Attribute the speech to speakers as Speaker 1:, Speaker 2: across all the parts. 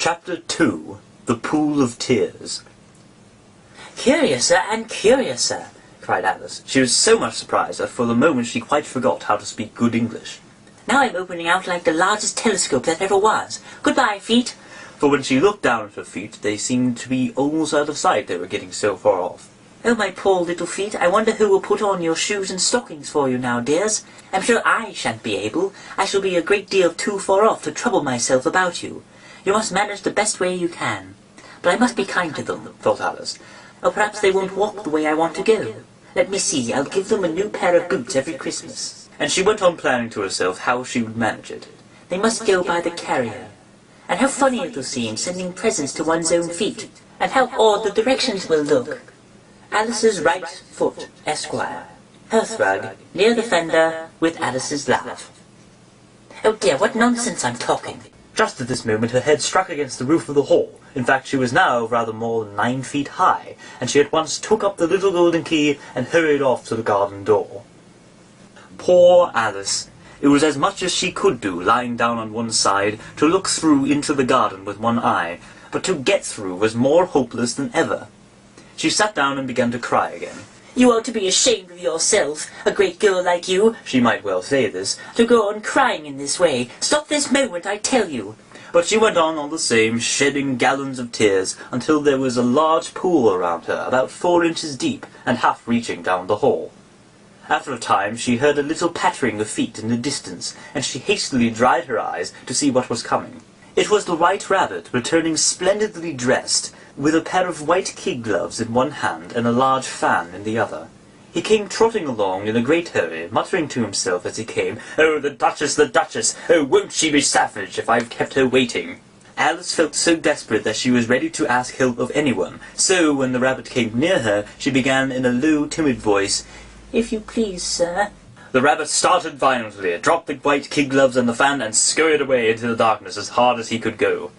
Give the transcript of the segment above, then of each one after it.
Speaker 1: Chapter 2. The Pool of Tears.
Speaker 2: "Curiouser and curiouser," cried Alice.
Speaker 1: She was so much surprised that for the moment she quite forgot how to speak good English.
Speaker 2: "Now I'm opening out like the largest telescope that ever was. Goodbye, feet."
Speaker 1: For when she looked down at her feet, they seemed to be almost out of sight, they were getting so far off.
Speaker 2: "Oh, my poor little feet, I wonder who will put on your shoes and stockings for you now, dears. I'm sure I shan't be able. I shall be a great deal too far off to trouble myself about you. You must manage the best way you can. But I must be kind to them," thought Alice. "Or perhaps they won't walk the way I want to go. Let me see, I'll give them a new pair of boots every Christmas."
Speaker 1: And she went on planning to herself how she would manage it.
Speaker 2: "They must go by the carrier. And how funny it'll seem, sending presents to one's own feet. And how odd the directions will look. Alice's right foot, Esquire. Hearthrug, near the fender, with Alice's laugh." "Oh dear, what nonsense I'm talking."
Speaker 1: Just at this moment her head struck against the roof of the hall. In fact, she was now rather more than 9 feet high, and she at once took up the little golden key and hurried off to the garden door. Poor Alice! It was as much as she could do, lying down on one side, to look through into the garden with one eye, but to get through was more hopeless than ever. She sat down and began to cry again.
Speaker 2: "You ought to be ashamed of yourself, a great girl like you,"
Speaker 1: she might well say this,
Speaker 2: "to go on crying in this way. Stop this moment, I tell you."
Speaker 1: but she went on all the same, shedding gallons of tears, until there was a large pool around her, about 4 inches deep, and half reaching down the hall. After a time she heard a little pattering of feet in the distance, and she hastily dried her eyes to see what was coming. It was the White Rabbit, returning splendidly dressed, with a pair of white kid gloves in one hand and a large fan in the other. He came trotting along in a great hurry, muttering to himself as he came, "Oh, the Duchess, the Duchess! Oh, won't she be savage if I've kept her waiting!" Alice felt so desperate that she was ready to ask help of anyone, so when the rabbit came near her, she began in a low, timid voice,
Speaker 2: "If you please, sir."
Speaker 1: The rabbit started violently, dropped the white kid gloves and the fan, and scurried away into the darkness as hard as he could go.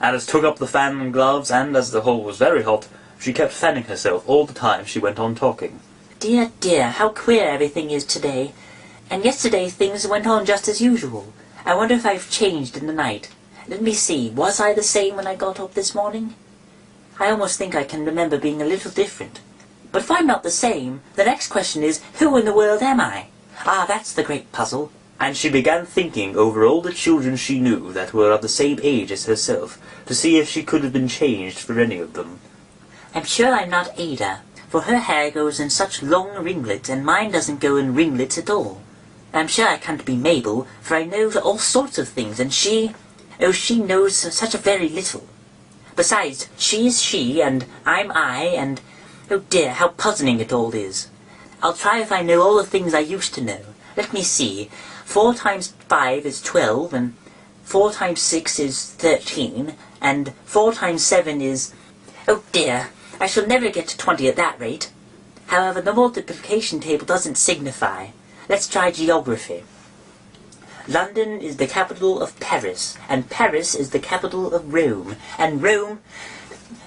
Speaker 1: Alice took up the fan and gloves, and as the hole was very hot, she kept fanning herself all the time she went on talking.
Speaker 2: "Dear, dear, how queer everything is today. And yesterday things went on just as usual. I wonder if I've changed in the night. Let me see, was I the same when I got up this morning? I almost think I can remember being a little different. But if I'm not the same, the next question is, who in the world am I? Ah, that's the great puzzle."
Speaker 1: And she began thinking over all the children she knew that were of the same age as herself, to see if she could have been changed for any of them.
Speaker 2: "I'm sure I'm not Ada, for her hair goes in such long ringlets, and mine doesn't go in ringlets at all. I'm sure I can't be Mabel, for I know all sorts of things, and she knows such a very little. Besides, she's she, and I'm I, and oh dear, how puzzling it all is. I'll try if I know all the things I used to know. Let me see, 4 times 5 is 12, and 4 times 6 is 13, and 4 times 7 is... oh dear, I shall never get to 20 at that rate. However, the multiplication table doesn't signify. Let's try geography. London is the capital of Paris, and Paris is the capital of Rome, and Rome...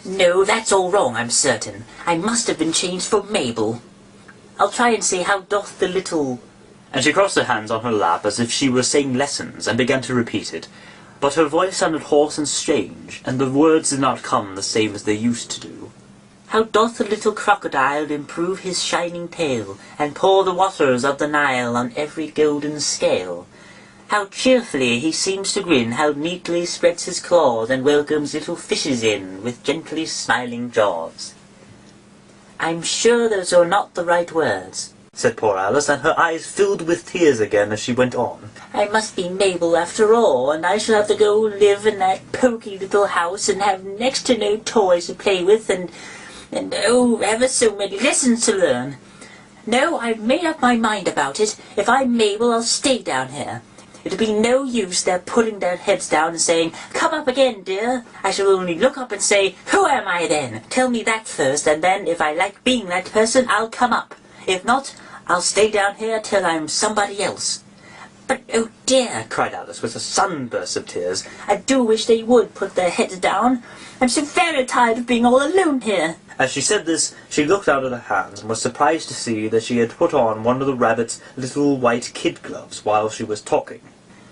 Speaker 2: No, that's all wrong, I'm certain. I must have been changed for Mabel. I'll try and say, how doth the little...
Speaker 1: And she crossed her hands on her lap as if she were saying lessons, and began to repeat it. But her voice sounded hoarse and strange, and the words did not come the same as they used to do.
Speaker 2: How doth the little crocodile improve his shining tail, and pour the waters of the Nile on every golden scale? How cheerfully he seems to grin, how neatly spreads his claws, and welcomes little fishes in with gently smiling jaws. I'm sure those are not the right words,"
Speaker 1: said poor Alice, and her eyes filled with tears again as she went on.
Speaker 2: "I must be Mabel after all, and I shall have to go live in that poky little house, and have next to no toys to play with, and oh, ever so many lessons to learn. No, I've made up my mind about it. If I'm Mabel, I'll stay down here. It'll be no use their putting their heads down and saying, 'Come up again, dear.' I shall only look up and say, 'Who am I then? Tell me that first, and then if I like being that person, I'll come up. If not, I'll stay down here till I'm somebody else.' But, oh dear,"
Speaker 1: cried Alice with a sudden burst of tears,
Speaker 2: "I do wish they would put their heads down. I'm so very tired of being all alone here."
Speaker 1: As she said this, she looked out at her hands and was surprised to see that she had put on one of the rabbit's little white kid gloves while she was talking.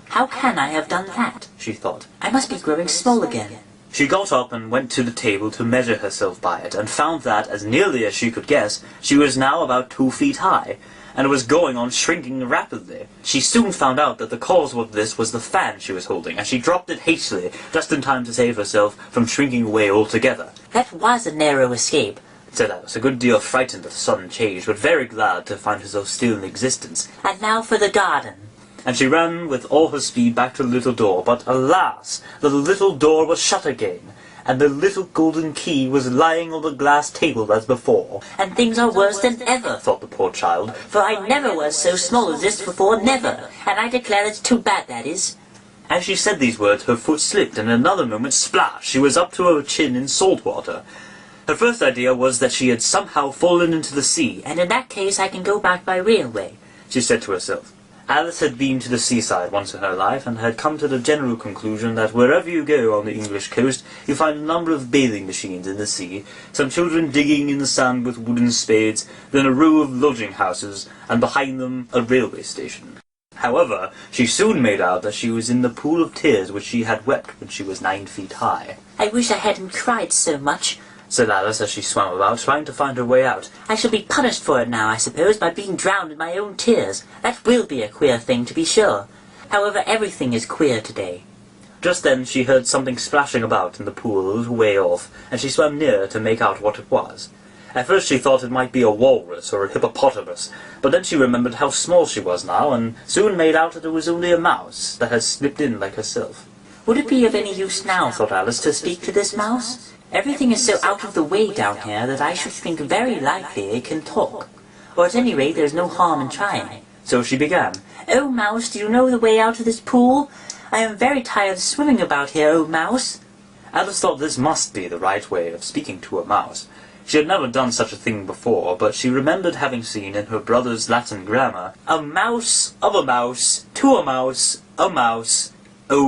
Speaker 2: How can I have done that?
Speaker 1: she thought.
Speaker 2: I must be growing small again.
Speaker 1: She got up and went to the table to measure herself by it, and found that, as nearly as she could guess, she was now about 2 feet high, and was going on shrinking rapidly. She soon found out that the cause of this was the fan she was holding, and she dropped it hastily, just in time to save herself from shrinking away altogether.
Speaker 2: That was a narrow escape,
Speaker 1: said Alice, a good deal frightened at the sudden change, but very glad to find herself still in existence.
Speaker 2: And now for the garden.
Speaker 1: And she ran with all her speed back to the little door, but alas, the little door was shut again, and the little golden key was lying on the glass table as before.
Speaker 2: And things are worse than ever,
Speaker 1: thought the poor child,
Speaker 2: for I never was so small as this before, never, and I declare it's too bad, that is.
Speaker 1: As she said these words, her foot slipped, and in another moment, splash, she was up to her chin in salt water. Her first idea was that she had somehow fallen into the sea,
Speaker 2: and in that case I can go back by railway,
Speaker 1: she said to herself. Alice had been to the seaside once in her life, and had come to the general conclusion that wherever you go on the English coast, you find a number of bathing machines in the sea, some children digging in the sand with wooden spades, then a row of lodging houses, and behind them a railway station. However, she soon made out that she was in the pool of tears which she had wept when she was 9 feet high.
Speaker 2: I wish I hadn't cried so much,
Speaker 1: said Alice as she swam about, trying to find her way out.
Speaker 2: I shall be punished for it now, I suppose, by being drowned in my own tears. That will be a queer thing, to be sure. However, everything is queer today.
Speaker 1: Just then she heard something splashing about in the pool a little way off, and she swam nearer to make out what it was. At first she thought it might be a walrus or a hippopotamus, but then she remembered how small she was now, and soon made out that it was only a mouse that had slipped in like herself.
Speaker 2: Would it be of any use now, thought Alice, to speak to this mouse? Everything is so out of the way down here that I should think very likely it can talk. Or at any rate, there's no harm in trying.
Speaker 1: So she began.
Speaker 2: Oh, Mouse, do you know the way out of this pool? I am very tired of swimming about here, oh, Mouse.
Speaker 1: Alice thought this must be the right way of speaking to a mouse. She had never done such a thing before, but she remembered having seen in her brother's Latin grammar, a mouse of a mouse, to a mouse, oh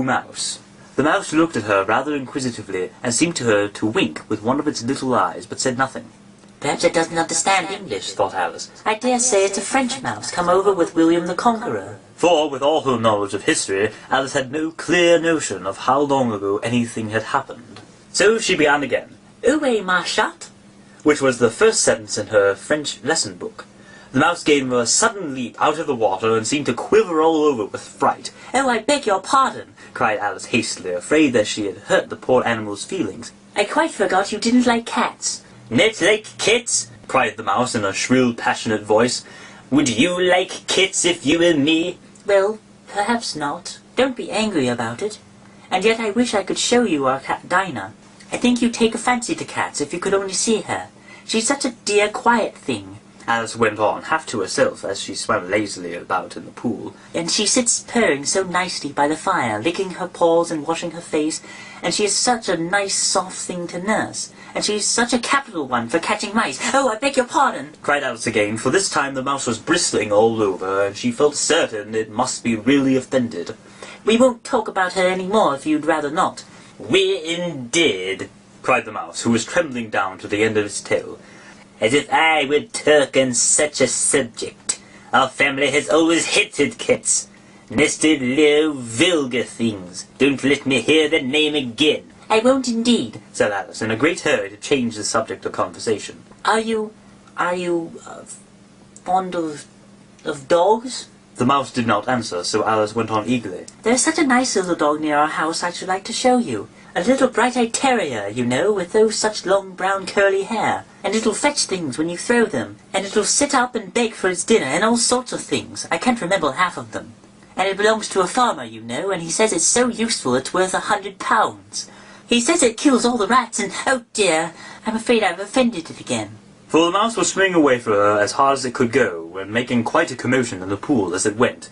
Speaker 1: mouse. The mouse looked at her rather inquisitively, and seemed to her to wink with one of its little eyes, but said nothing.
Speaker 2: Perhaps it doesn't understand English, thought Alice. I dare say it's a French mouse come over with William the Conqueror.
Speaker 1: For, with all her knowledge of history, Alice had no clear notion of how long ago anything had happened. So she began again.
Speaker 2: Où ma chatte?
Speaker 1: Which was the first sentence in her French lesson book. The mouse gave a sudden leap out of the water and seemed to quiver all over with fright.
Speaker 2: Oh, I beg your pardon,
Speaker 1: cried Alice hastily, afraid that she had hurt the poor animal's feelings.
Speaker 2: I quite forgot you didn't like cats.
Speaker 1: Not like kits? Cried the mouse in a shrill, passionate voice. Would you like kits if you were me?
Speaker 2: Well, perhaps not. Don't be angry about it. And yet I wish I could show you our cat Dinah. I think you'd take a fancy to cats if you could only see her. She's such a dear, quiet thing.
Speaker 1: Alice went on, half to herself, as she swam lazily about in the pool.
Speaker 2: And she sits purring so nicely by the fire, licking her paws and washing her face, and she is such a nice, soft thing to nurse. And she's such a capital one for catching mice. Oh, I beg your pardon,
Speaker 1: cried Alice again, for this time the mouse was bristling all over, and she felt certain it must be really offended.
Speaker 2: We won't talk about her any more if you'd rather not.
Speaker 1: We indeed, cried the mouse, who was trembling down to the end of its tail. As if I would talk on such a subject. Our family has always hated cats. Nasty, low, vulgar things. Don't let me hear that name again.
Speaker 2: I won't indeed,
Speaker 1: said Alice, in a great hurry to change the subject of conversation.
Speaker 2: Are you fond of dogs?
Speaker 1: The mouse did not answer, so Alice went on eagerly.
Speaker 2: There's such a nice little dog near our house I should like to show you. A little bright-eyed terrier, you know, with such long brown curly hair. And it'll fetch things when you throw them. And it'll sit up and beg for its dinner and all sorts of things. I can't remember half of them. And it belongs to a farmer, you know, and he says it's so useful it's worth £100. He says it kills all the rats and, oh dear, I'm afraid I've offended it again.
Speaker 1: For the mouse was swimming away from her as hard as it could go, and making quite a commotion in the pool as it went.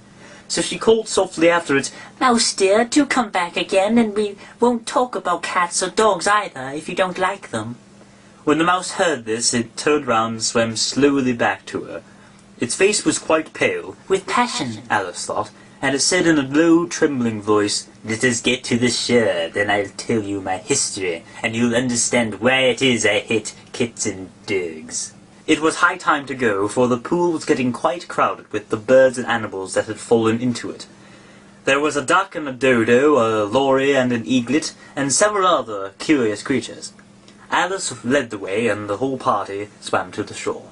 Speaker 1: So she called softly after it,
Speaker 2: Mouse dear, do come back again, and we won't talk about cats or dogs either, if you don't like them.
Speaker 1: When the mouse heard this, it turned round and swam slowly back to her. Its face was quite pale.
Speaker 2: With passion,
Speaker 1: Alice thought, and it said in a low, trembling voice, Let us get to the shore, then I'll tell you my history, and you'll understand why it is I hate cats and dogs. It was high time to go, for the pool was getting quite crowded with the birds and animals that had fallen into it. There was a duck and a dodo, a lory and an eaglet, and several other curious creatures. Alice led the way, and the whole party swam to the shore.